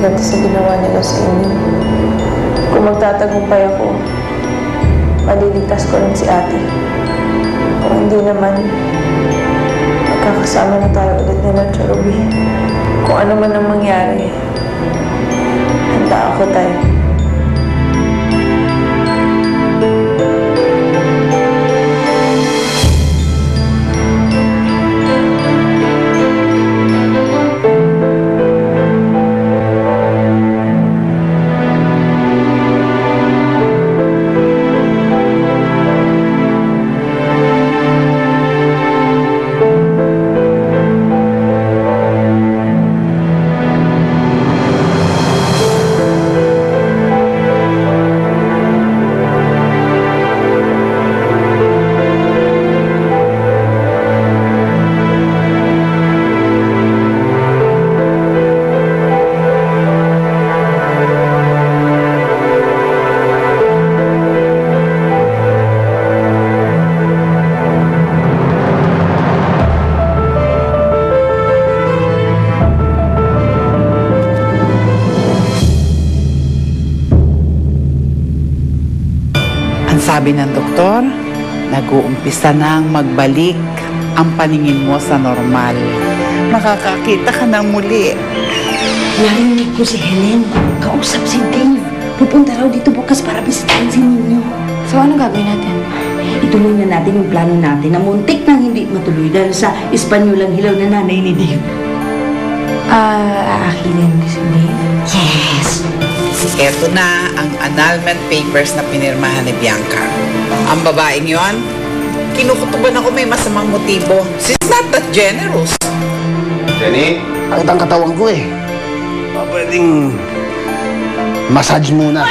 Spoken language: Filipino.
ganti sa ginawa nila sa inyo. Kung magtatagumpay ako, maliligtas ko rin si ate. Kung hindi naman, magkakasama na tayo ulit nila Cherubi. Kung ano man ang mangyari, handa ako tayo. Sabi ng doktor, nag-uumpisa nang magbalik ang paningin mo sa normal. Makakakita ka na muli. Narinig ko si Helen. Kausap si Dave. Pupunta raw dito bukas para bisitahin si Nino. So, ano gagawin natin? Ituloy na natin yung plano natin na muntik nang hindi matuloy dahil sa Espanyolang hilaw na nanay ni Dave. Aakilin ko si Dave? Yes! Ito na ang annulment papers na pinirmahan ni Bianca. Ang babaeng yon, kinukutuban ako may masamang motibo. She's not that generous. Jenny? Ang katawan ko eh. Pwedeng massage muna.